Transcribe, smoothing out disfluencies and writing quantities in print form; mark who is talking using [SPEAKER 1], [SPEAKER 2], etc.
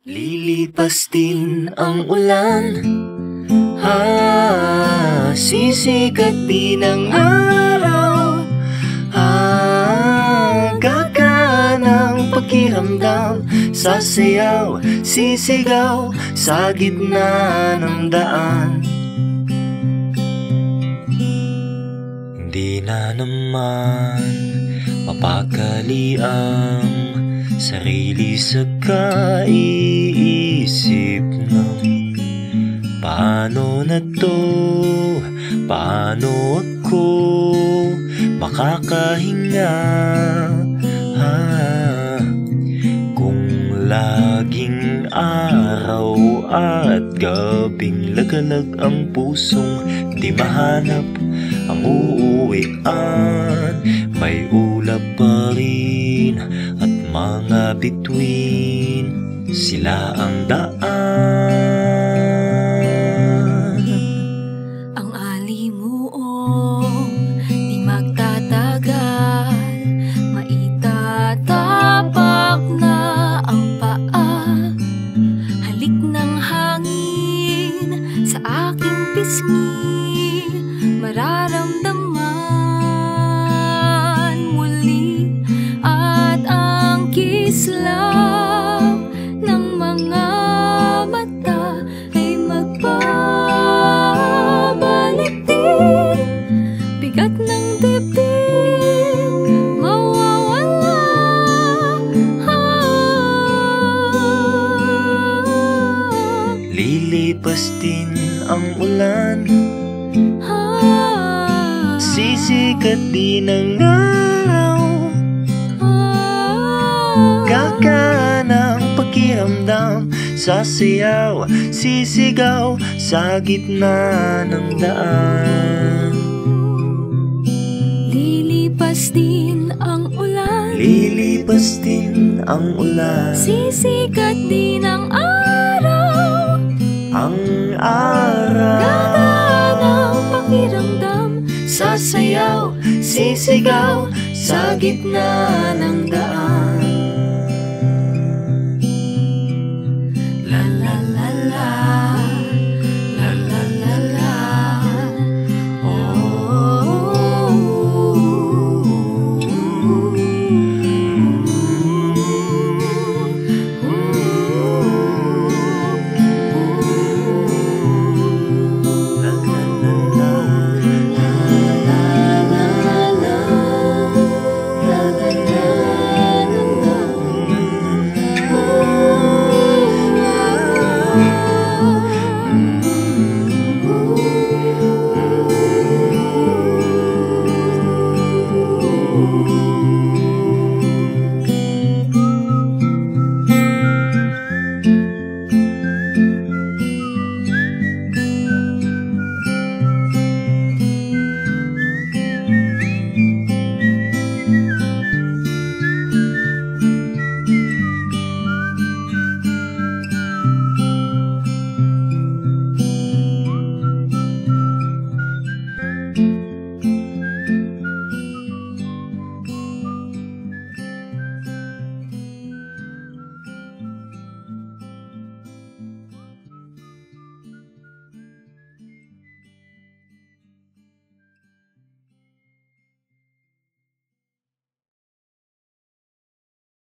[SPEAKER 1] Lilipas din ang ulan, sisikat din ang araw, gaganang pakiramdam, sasayaw, sisigaw sa gitna ng daan. Hindi na naman mapakali ang sarili sa kaisip ng paano na to, paano ako makakahinga, kung laging araw at gabing lagalag ang pusong di mahanap ang uuwian. May ulap pa rin at mga bituin, sila ang daan.
[SPEAKER 2] Ang alimuong di magtatagal, maitatapak na ang paa. Halik ng hangin sa aking pisngi, mararamdaman muli. At ang kislap ng mga mata ay magbabalik din. Bigat ng dibdib mawawala,
[SPEAKER 1] Lilipas din ang ulan, sisikat din ang araw, gaganang pakiramdam, sasayaw, sisigaw sa gitna ng daan.
[SPEAKER 2] Lilipas din ang ulan,
[SPEAKER 1] Lilipas din ang ulan,
[SPEAKER 2] sisikat din ang araw,
[SPEAKER 1] ang araw,
[SPEAKER 2] gaganang pakiramdam,
[SPEAKER 1] sasayaw, sisigaw sa gitna ng daan.